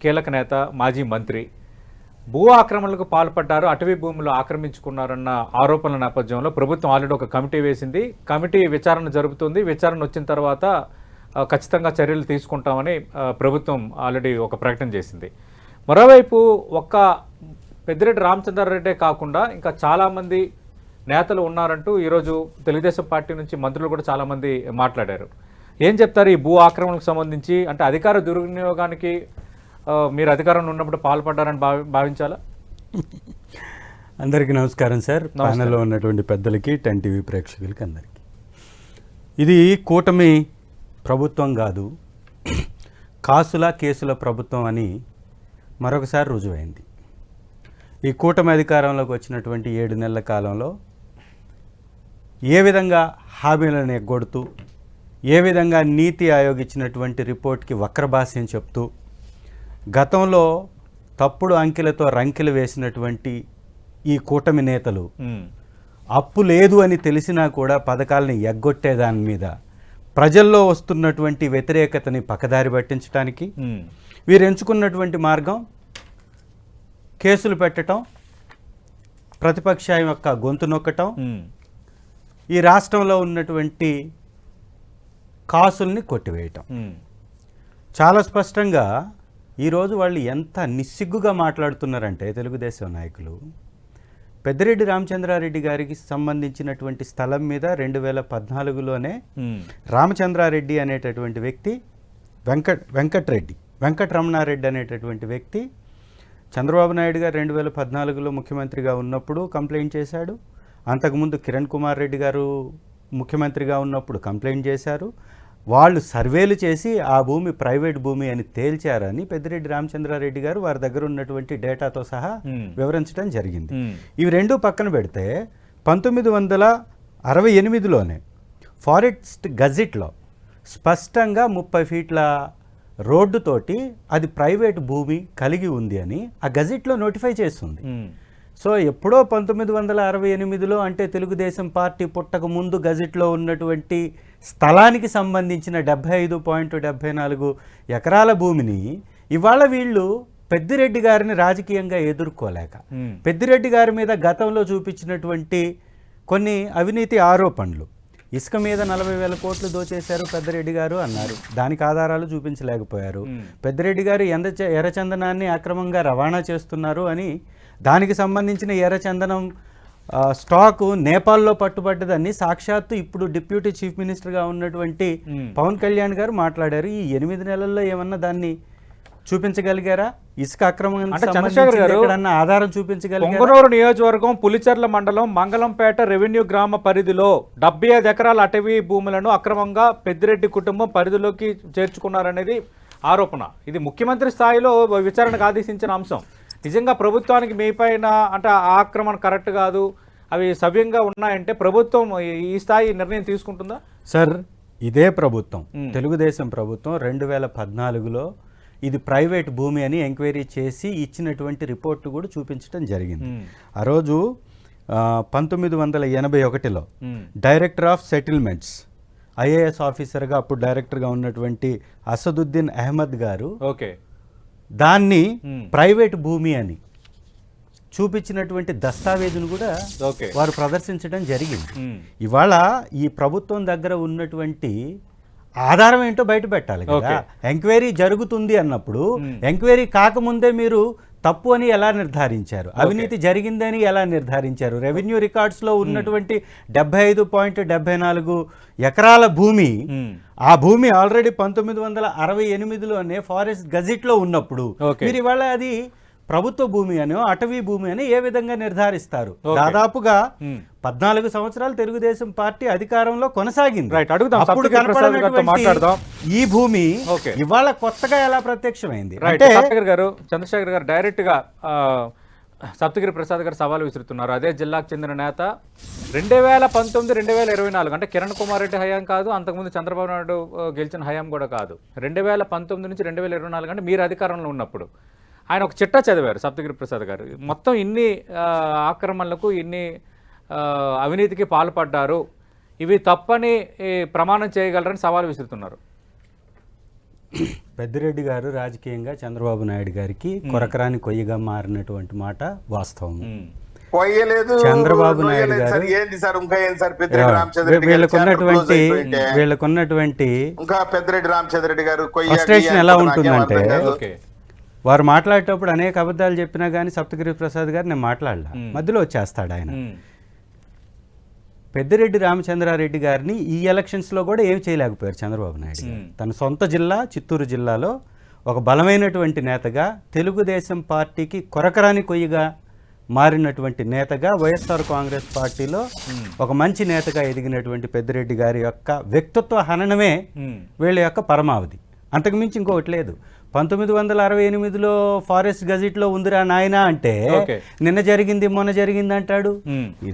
కీలక నేత, మాజీ మంత్రి భూ ఆక్రమణలకు పాల్పడ్డారు, అటవీ భూములు ఆక్రమించుకున్నారన్న ఆరోపణల నేపథ్యంలో ప్రభుత్వం ఆల్రెడీ ఒక కమిటీ వేసింది. కమిటీ విచారణ జరుపుతుంది. విచారణ వచ్చిన తర్వాత ఖచ్చితంగా చర్యలు తీసుకుంటామని ప్రభుత్వం ఆల్రెడీ ఒక ప్రకటన చేసింది. మరోవైపు ఒక్క పెద్దిరెడ్డి రామచంద్రారెడ్డే కాకుండా ఇంకా చాలామంది నేతలు ఉన్నారంటూ ఈరోజు తెలుగుదేశం పార్టీ నుంచి మంత్రులు కూడా చాలామంది మాట్లాడారు. ఏం చెప్తారు ఈ భూ ఆక్రమణకు సంబంధించి? అంటే అధికార దుర్వినియోగానికి మీరు అధికారంలో ఉన్నప్పుడు పాల్పడ్డారని భావించాలా? అందరికీ నమస్కారం సార్. ప్యానెల్లో ఉన్నటువంటి పెద్దలకి, 10 టీవీ ప్రేక్షకులకి అందరికీ. ఇది కూటమి ప్రభుత్వం కాదు, కాసుల కేసుల ప్రభుత్వం అని మరొకసారి రుజువైంది. ఈ కూటమి అధికారంలోకి వచ్చినటువంటి 7 నెలల కాలంలో ఏ విధంగా హామీలను ఎగ్గొడుతూ, ఏ విధంగా నీతి ఆయోగ్ ఇచ్చినటువంటి రిపోర్ట్కి వక్రభాష్యం చెప్తూ, గతంలో తప్పుడు అంకెలతో రంకెలు వేసినటువంటి ఈ కూటమి నేతలు అప్పు లేదు అని తెలిసినా కూడా పథకాలని ఎగ్గొట్టేదాని మీద ప్రజల్లో వస్తున్నటువంటి వ్యతిరేకతని పక్కదారి పట్టించడానికి వీరు ఎంచుకున్నటువంటి మార్గం కేసులు పెట్టడం, ప్రతిపక్షం యొక్క గొంతు నొక్కటం, ఈ రాష్ట్రంలో ఉన్నటువంటి కాసుల్ని కొట్టివేయటం. చాలా స్పష్టంగా ఈరోజు వాళ్ళు ఎంత నిస్సిగ్గుగా మాట్లాడుతున్నారంటే తెలుగుదేశం నాయకులు, పెద్దిరెడ్డి రామచంద్రారెడ్డి గారికి సంబంధించినటువంటి స్థలం మీద 2014లోనే రామచంద్రారెడ్డి అనేటటువంటి వ్యక్తి, వెంకటరమణారెడ్డి అనేటటువంటి వ్యక్తి చంద్రబాబు నాయుడు గారు 2014లో ముఖ్యమంత్రిగా ఉన్నప్పుడు కంప్లైంట్ చేశాడు. అంతకుముందు కిరణ్ కుమార్ రెడ్డి గారు ముఖ్యమంత్రిగా ఉన్నప్పుడు కంప్లైంట్ చేశారు. వాళ్ళు సర్వేలు చేసి ఆ భూమి ప్రైవేట్ భూమి అని తేల్చారని పెద్దిరెడ్డి రామచంద్రారెడ్డి గారు వారి దగ్గర ఉన్నటువంటి డేటాతో సహా వివరించడం జరిగింది. ఇవి రెండు పక్కన పెడితే 1968లోనే ఫారెస్ట్ గజిట్లో స్పష్టంగా 30 ఫీట్ల రోడ్డుతోటి అది ప్రైవేట్ భూమి కలిగి ఉంది అని ఆ గజిట్లో నోటిఫై చేస్తుంది. సో ఎప్పుడో 1968లో, అంటే తెలుగుదేశం పార్టీ పుట్టక ముందు గజిట్లో ఉన్నటువంటి స్థలానికి సంబంధించిన 75.74 ఎకరాల భూమిని ఇవాళ వీళ్ళు పెద్దిరెడ్డి గారిని రాజకీయంగా ఎదుర్కోలేక, పెద్దిరెడ్డి గారి మీద గతంలో చూపించినటువంటి కొన్ని అవినీతి ఆరోపణలు, ఇసుక మీద 40,000 కోట్లు దోచేశారు పెద్దిరెడ్డి గారు అన్నారు, దానికి ఆధారాలు చూపించలేకపోయారు. పెద్దిరెడ్డి గారు ఎర్రచందనాన్ని అక్రమంగా రవాణా చేస్తున్నారు అని, దానికి సంబంధించిన ఎర్రచందనం స్టాకు నేపాల్లో పట్టుబడ్డదని సాక్షాత్తు ఇప్పుడు డిప్యూటీ చీఫ్ మినిస్టర్గా ఉన్నటువంటి పవన్ కళ్యాణ్ గారు మాట్లాడారు. ఈ 8 నెలల్లో ఏమన్నా దాన్ని చూపించగలిగారా? ఇసుక అక్రమం ఆధారం చూపించగలిగారా? పొంగనూరు నియోజకవర్గం పులిచెర్ల మండలం మంగళంపేట రెవెన్యూ గ్రామ పరిధిలో 75 ఎకరాల అటవీ భూములను అక్రమంగా పెద్దిరెడ్డి కుటుంబం పరిధిలోకి చేర్చుకున్నారనేది ఆరోపణ. ఇది ముఖ్యమంత్రి స్థాయిలో విచారణకు ఆదేశించిన అంశం. నిజంగా ప్రభుత్వానికి మీపైన అంటే ఆక్రమణ కరెక్ట్ కాదు, అవి సవ్యంగా ఉన్నాయంటే ప్రభుత్వం ఈ స్థాయి నిర్ణయం తీసుకుంటుందా? సార్, ఇదే ప్రభుత్వం, తెలుగుదేశం ప్రభుత్వం 2014లో ఇది ప్రైవేట్ భూమి అని ఎంక్వైరీ చేసి ఇచ్చినటువంటి రిపోర్టు కూడా చూపించడం జరిగింది. ఆ రోజు 1981లో డైరెక్టర్ ఆఫ్ సెటిల్మెంట్స్, ఐఏఎస్ ఆఫీసర్గా అప్పుడు డైరెక్టర్గా ఉన్నటువంటి అసదుద్దీన్ అహ్మద్ గారు దాన్ని ప్రైవేట్ భూమి అని చూపించినటువంటి దస్తావేజును కూడా వారు ప్రదర్శించడం జరిగింది. ఇవాళ ఈ ప్రభుత్వం దగ్గర ఉన్నటువంటి ఆధారం ఏంటో బయట పెట్టాలి కదా. ఎంక్వైరీ జరుగుతుంది అన్నప్పుడు ఎంక్వైరీ కాకముందే మీరు తప్పు అని ఎలా నిర్ధారించారు? అవినీతి జరిగిందని ఎలా నిర్ధారించారు? రెవెన్యూ రికార్డ్స్లో ఉన్నటువంటి 75.74 ఎకరాల భూమి, ఆ భూమి ఆల్రెడీ 1968లోనే ఫారెస్ట్ గజిట్లో ఉన్నప్పుడు మీరు ఇవాళ అది ప్రభుత్వ భూమి అనో అటవీ భూమి అని ఏ విధంగా నిర్ధారిస్తారు? దాదాపుగా 14 సంవత్సరాలు తెలుగుదేశం పార్టీ అధికారంలో కొనసాగింది. అప్పుడు కనపడినటువంటి ఈ భూమి ఇవాళ కొత్తగా ఎలా ప్రత్యక్షమైంది? చంద్రశేఖర్ గారు డైరెక్ట్ గా సప్తగిరి ప్రసాద్ గారు సవాల్ విసురుతున్నారు. అదే జిల్లాకు చెందిన నేత. 2019-2024 అంటే కిరణ్ కుమార్ రెడ్డి హయాం కాదు, అంతకుముందు చంద్రబాబు నాయుడు గెలిచిన హయాం కూడా కాదు, 2019 నుంచి 2024 అంటే మీరు అధికారంలో ఉన్నప్పుడు ఆయన ఒక చిట్టా చదివారు సప్తగిరి ప్రసాద్ గారు. మొత్తం ఇన్ని ఆక్రమణలకు, ఇన్ని అవినీతికి పాల్పడ్డారు, ఇవి తప్పని ప్రమాణం చేయగలరని సవాల్ విసురుతున్నారు. పెద్దిరెడ్డి గారు రాజకీయంగా చంద్రబాబు నాయుడు గారికి కొరకరాని కొయ్యగా మారినటువంటి మాట వాస్తవం. పోయలేదు చంద్రబాబు నాయుడు గారు ఏంటి సార్ ఇంకా ఏంటి సార్ పెద్దిరెడ్డి రామచంద్రరెడ్డి వీళ్ళకున్నటువంటి ఇంకా పెద్దిరెడ్డి రామచంద్రరెడ్డి గారు ఫ్రస్ట్రేషన్ ఎలా ఉంటుందంటే, వారు మాట్లాడేటప్పుడు అనేక అబద్ధాలు చెప్పినా కానీ సప్తగిరి ప్రసాద్ గారు నేను మాట్లాడలా, మధ్యలో వచ్చేస్తాడు ఆయన. పెద్దిరెడ్డి రామచంద్రారెడ్డి గారిని ఈ ఎలక్షన్స్లో కూడా ఏం చేయలేకపోయారు చంద్రబాబు నాయుడు గారు. తన సొంత జిల్లా చిత్తూరు జిల్లాలో ఒక బలమైనటువంటి నేతగా, తెలుగుదేశం పార్టీకి కొరకరాని కొయ్యగా మారినటువంటి నేతగా, వైఎస్ఆర్ కాంగ్రెస్ పార్టీలో ఒక మంచి నేతగా ఎదిగినటువంటి పెద్దిరెడ్డి గారి యొక్క వ్యక్తిత్వ హననమే వీళ్ళ యొక్క పరమావధి. అంతకుమించి ఇంకొకటి లేదు. 1968లో ఫారెస్ట్ గజెట్లో ఉందిరా నాయనా అంటే నిన్న జరిగింది మొన్న జరిగింది అంటాడు.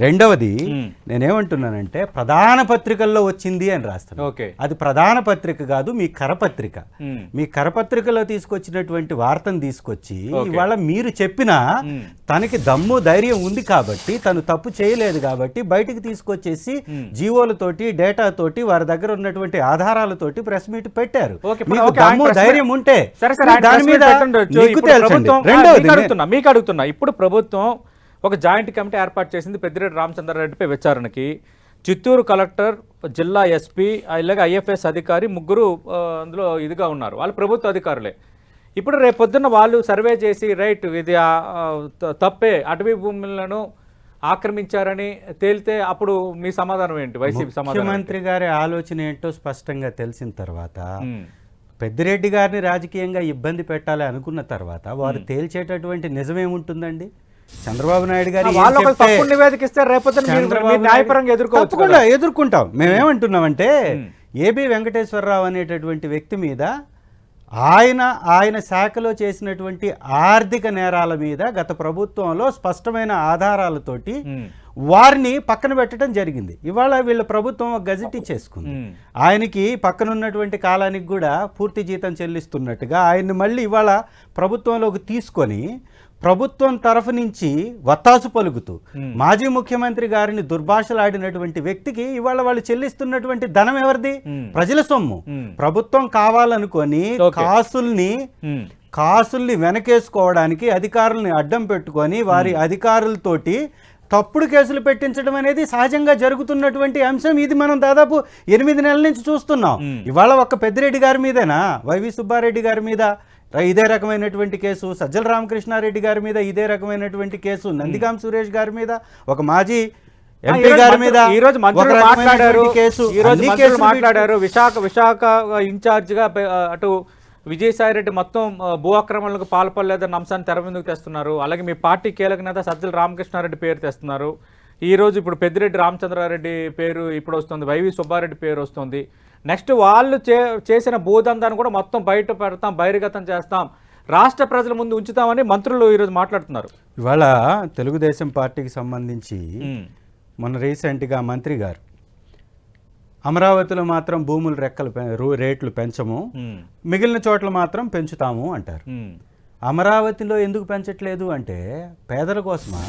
రెండవది నేనేమంటున్నానంటే ప్రధాన పత్రికల్లో వచ్చింది అని రాస్తాను. అది ప్రధాన పత్రిక కాదు, మీ కరపత్రిక. మీ కరపత్రికలో తీసుకొచ్చినటువంటి వార్తను తీసుకొచ్చి ఇవాళ మీరు చెప్పినా తనకి దమ్ము ధైర్యం ఉంది కాబట్టి, తను తప్పు చేయలేదు కాబట్టి బయటికి తీసుకొచ్చేసి జీవోలతోటి డేటాతోటి వారి దగ్గర ఉన్నటువంటి ఆధారాలతోటి ప్రెస్ మీట్ పెట్టారు. మీకు దమ్ము ధైర్యం ఉంటే మీకు అడుగుతున్నా, ఇప్పుడు ప్రభుత్వం ఒక జాయింట్ కమిటీ ఏర్పాటు చేసింది పెద్దిరెడ్డి రామచంద్రారెడ్డిపై విచారణకి. చిత్తూరు కలెక్టర్, జిల్లా ఎస్పీ, అలాగే ఐఎఫ్ఎస్ అధికారి ముగ్గురు అందులో ఇదిగా ఉన్నారు. వాళ్ళు ప్రభుత్వ అధికారులే. ఇప్పుడు రేపు పొద్దున్న వాళ్ళు సర్వే చేసి రైట్ ఇది తప్పే, అటవీ భూములను ఆక్రమించారని తేలితే అప్పుడు మీ సమాధానం ఏంటి? వైసీపీ సమాధానం? ముఖ్యమంత్రి గారి ఆలోచన ఏంటో స్పష్టంగా తెలిసిన తర్వాత, పెద్దిరెడ్డి గారిని రాజకీయంగా ఇబ్బంది పెట్టాలి అనుకున్న తర్వాత వారు తేల్చేటటువంటి నిజమేముంటుందండి? చంద్రబాబు నాయుడు గారు తప్పకుండా ఎదుర్కొంటాం. మేమేమంటున్నామంటే ఏబి వెంకటేశ్వరరావు అనేటటువంటి వ్యక్తి మీద ఆయన శాఖలో చేసినటువంటి ఆర్థిక నేరాల మీద గత ప్రభుత్వంలో స్పష్టమైన ఆధారాలతోటి వారిని పక్కన పెట్టడం జరిగింది. ఇవాళ వీళ్ళ ప్రభుత్వం ఒక గజెట్ ఇచ్చేసుకుంది. ఆయనకి పక్కనున్నటువంటి కాలానికి కూడా పూర్తి జీతం చెల్లిస్తున్నట్టుగా ఆయన్ని మళ్ళీ ఇవాళ ప్రభుత్వంలోకి తీసుకొని ప్రభుత్వం తరఫు నుంచి వత్తాసు పలుకుతూ మాజీ ముఖ్యమంత్రి గారిని దుర్భాషలాడినటువంటి వ్యక్తికి ఇవాళ వాళ్ళు చెల్లిస్తున్నటువంటి ధనం ఎవరిది? ప్రజల సొమ్ము. ప్రభుత్వం కావాలనుకొని కాసుల్ని వెనకేసుకోవడానికి అధికారుల్ని అడ్డం పెట్టుకొని వారి అధికారులతోటి తప్పుడు కేసులు పెట్టించడం అనేది సహజంగా జరుగుతున్నటువంటి అంశం. ఇది మనం దాదాపు 8 నెలల నుంచి చూస్తున్నాం. ఇవాళ ఒక్క పెద్దిరెడ్డి గారి మీదేనా, వైవి సుబ్బారెడ్డి గారి మీద ఇదే రకమైనటువంటి కేసు, సజ్జల రామకృష్ణారెడ్డి గారి మీద ఇదే రకమైనటువంటి కేసు, నందిగాం సురేష్ గారి మీద, ఒక మాజీ ఎంపీ గారి మీద ఈ రోజు మంత్రులు మాట్లాడారు. విశాఖ ఇన్ఛార్జిగా అటు విజయసాయిరెడ్డి మొత్తం భూ ఆక్రమణలకు పాల్పడలేదన్న అంశాన్ని తెర ముందుకు తెస్తున్నారు. అలాగే మీ పార్టీ కీలక నేత సజ్జల రామకృష్ణారెడ్డి పేరు తెస్తున్నారు. ఈ రోజు ఇప్పుడు పెద్దిరెడ్డి రామచంద్రారెడ్డి పేరు ఇప్పుడు వస్తుంది, వైవి సుబ్బారెడ్డి పేరు వస్తుంది. నెక్స్ట్ వాళ్ళు చేసిన భూదందాన్ని కూడా మొత్తం బయట పెడతాం, బహిర్గతం చేస్తాం, రాష్ట్ర ప్రజల ముందు ఉంచుతామని మంత్రులు ఈరోజు మాట్లాడుతున్నారు. ఇవాళ తెలుగుదేశం పార్టీకి సంబంధించి మొన్న రీసెంట్గా మంత్రి గారు అమరావతిలో మాత్రం భూముల రేట్లు పెంచము, మిగిలిన చోట్ల మాత్రం పెంచుతాము అంటారు. అమరావతిలో ఎందుకు పెంచట్లేదు అంటే పేదల కోసమా?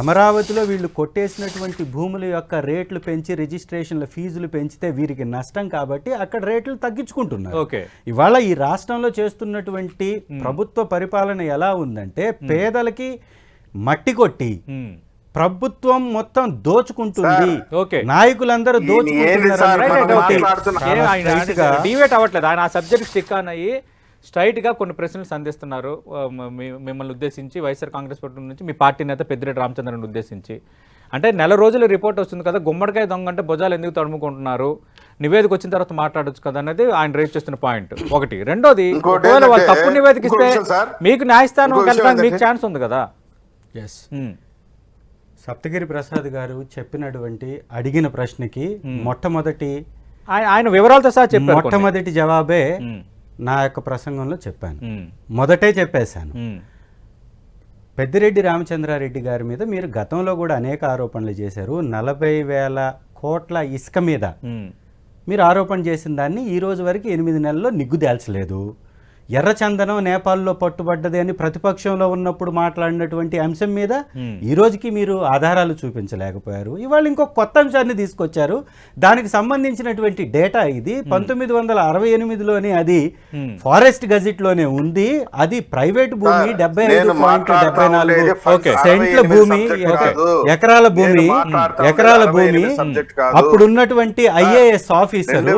అమరావతిలో వీళ్ళు కొట్టేసినటువంటి భూముల యొక్క రేట్లు పెంచి రిజిస్ట్రేషన్ల ఫీజులు పెంచితే వీరికి నష్టం కాబట్టి అక్కడ రేట్లు తగ్గించుకుంటున్నారు. ఇవాళ ఈ రాష్ట్రంలో చేస్తున్నటువంటి ప్రభుత్వ పరిపాలన ఎలా ఉందంటే పేదలకి మట్టి కొట్టి ప్రభుత్వం మొత్తం దోచుకుంటుంది, నాయకులందరూ డివేట్ అవ్వట్లేదు. ఆయన ఆ సబ్జెక్ట్ స్టిక్ అయ్యి స్ట్రైట్ గా కొన్ని ప్రశ్నలు సంధిస్తున్నారు మిమ్మల్ని ఉద్దేశించి, వైఎస్ఆర్ కాంగ్రెస్ పార్టీ నుంచి మీ పార్టీ నేత పెద్దిరెడ్డి రామచంద్రని ఉద్దేశించి. అంటే నెల రోజుల రిపోర్ట్ వస్తుంది కదా, గుమ్మడికాయ దొంగ అంటే భుజాలు ఎందుకు తడుముకుంటున్నారు, నివేదిక వచ్చిన తర్వాత మాట్లాడొచ్చు కదా అనేది ఆయన రేజ్ చేస్తున్న పాయింట్ ఒకటి. రెండోది, ఒకవేళ వాళ్ళు తప్పు నివేదిక ఇస్తే మీకు న్యాయస్థానం వెళ్ళడానికి మీకు ఛాన్స్ ఉంది కదా. సప్తగిరి ప్రసాద్ గారు చెప్పినటువంటి అడిగిన ప్రశ్నకి ఆయన వివరాలతో సహా చెప్పారు. మొట్టమొదటి జవాబే నా యొక్క ప్రసంగంలో చెప్పాను, మొదటే చెప్పేశాను. పెద్దిరెడ్డి రామచంద్రారెడ్డి గారి మీద మీరు గతంలో కూడా అనేక ఆరోపణలు చేశారు. 40,000 కోట్ల ఇసుక మీద మీరు ఆరోపణ చేసిన దాన్ని ఈ రోజు వరకు 8 నెలల్లో నిగ్గుదేల్చలేదు. ఎర్రచందనం నేపాల్లో పట్టుబడ్డది అని ప్రతిపక్షంలో ఉన్నప్పుడు మాట్లాడినటువంటి అంశం మీద ఈ రోజుకి మీరు ఆధారాలు చూపించలేకపోయారు. ఇవాళ ఇంకొక కొత్త అంశాన్ని తీసుకొచ్చారు. దానికి సంబంధించినటువంటి డేటా ఇది 1968లోనే అది ఫారెస్ట్ గజెట్ లోనే ఉంది. అది ప్రైవేట్ భూమి 75.74 సెంట్ల భూమి, ఎకరాల భూమి, అప్పుడున్నటువంటి ఐఏఎస్ ఆఫీసరు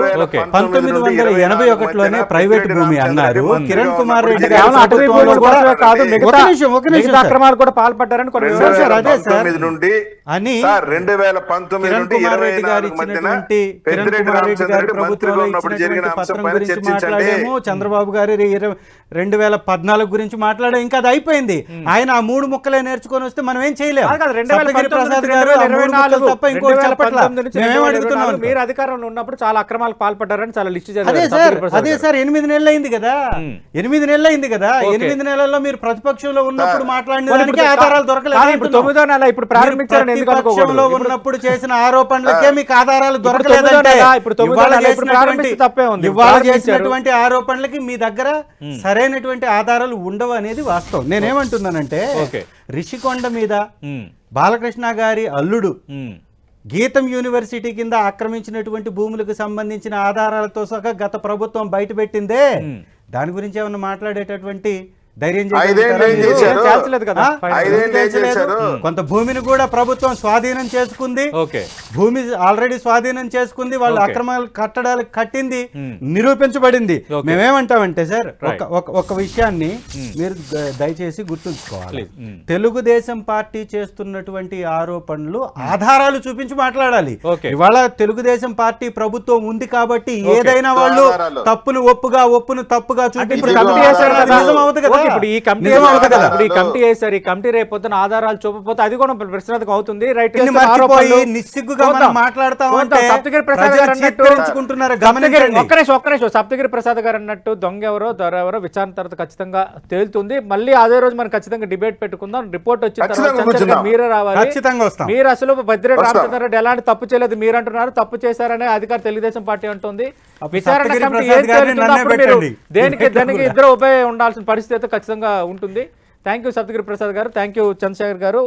1981లోనే ప్రైవేట్ భూమి అన్నారు. కిరణ్ కుమార్ రెడ్డి గారు అక్రమాలు కూడా పాల్పడ్డారని అదే సార్ నుండి అని 2019 కిరణ్ కుమార్ రెడ్డి గారు ఇచ్చినటువంటి కిరణ్ కుమార్ రెడ్డి గారి ప్రభుత్వంలో ఇచ్చినటువంటి పత్రం గురించి మాట్లాడాము. చంద్రబాబు గారి 2014 గురించి మాట్లాడాము. ఇంకా అది అయిపోయింది. ఆయన ఆ 3 ముక్కలే నేర్చుకొని వస్తే మనం ఏం చేయలేము. సప్తగిరి ప్రసాద్ గారు ఆ 3 ముక్కలు తప్ప ఇంకోటి చెప్పట్లా. మేమేం అడుగుతున్నాం, మీరు అధికారంలో ఉన్నప్పుడు చాలా అక్రమాలకు పాల్పడ్డారని చాలా లిస్ట్ అదే సార్ 8 నెలలు అయింది కదా. 8 నెలలు అయింది కదా. 8 నెలల్లో మీరు ప్రతిపక్షంలో ఉన్నప్పుడు మాట్లాడిన దానికి ఆధారాలు దొరకలేదు. ఇప్పుడు 9వ నెల ఇప్పుడు ప్రారంభించారని ఎందుకు ప్రతిపక్షంలో ఉన్నప్పుడు చేసిన ఆరోపణలకే మీకు ఆధారాలు దొరకలేదంటే ఇవాళ చేసినటువంటి ఆరోపణలకి మీ దగ్గర సరైనటువంటి ఆధారాలు ఉండవు అనేది వాస్తవం. నేనేమంటున్నానంటే రిషికొండ మీద బాలకృష్ణ గారి అల్లుడు గీతం యూనివర్సిటీ కింద ఆక్రమించినటువంటి భూములకు సంబంధించిన ఆధారాలతో సహా గత ప్రభుత్వం బయటపెట్టిందే. దాని గురించి ఏమన్నా మాట్లాడేటటువంటి ధైర్యం కొంత భూమిని కూడా ప్రభుత్వం స్వాధీనం చేసుకుంది. భూమి ఆల్రెడీ స్వాధీనం చేసుకుంది. వాళ్ళు అక్రమాలు కట్టడాలు కట్టింది, నిరూపించబడింది. మేమేమంటామంటే సార్ ఒక విషయాన్ని మీరు దయచేసి గుర్తుంచుకోవాలి. తెలుగుదేశం పార్టీ చేస్తున్నటువంటి ఆరోపణలు ఆధారాలు చూపించి మాట్లాడాలి. ఇవాళ తెలుగుదేశం పార్టీ ప్రభుత్వం ఉంది కాబట్టి ఏదైనా వాళ్ళు తప్పును తప్పుగా చూపించి అవుతుంది కదా. ఇప్పుడు ఈ కమిటీ వేశారు. ఈ కమిటీ రేపొద్దున ఆధారాలు చూపకపోతే అది కూడా ప్రశ్నార్థకం అవుతుంది. రైట్, నిస్సిగ్గుగా మాట్లాడతాం. సప్తగిరి ప్రసాద్ గారు అన్నట్టు సప్తగిరి ప్రసాద్ గారు అన్నట్టు దొంగ ఎవరో దొర ఎవరో విచారణ తర్వాత ఖచ్చితంగా తేలుతుంది. మళ్ళీ అదే రోజు మనం ఖచ్చితంగా డిబేట్ పెట్టుకుందాం. రిపోర్ట్ వచ్చిన తర్వాత మీరే రావాలి. మీరు అసలు పెద్దిరెడ్డి రామచంద్ర రెడ్డి ఎలాంటి తప్పు చేయలేదు మీరు అంటున్నారు. తప్పు చేశారనే అధికార తెలుగుదేశం పార్టీ అంటుంది. విచారణ కమిటీ ఏం తేలుతుంది దేనికి ఇద్దరు ఉపయోగం ఉండాల్సిన పరిస్థితి ఖచ్చితంగా ఉంటుంది. థ్యాంక్ యూ సప్తగిరి ప్రసాద్ గారు, థ్యాంక్ యూ చంద్రశేఖర్ గారు.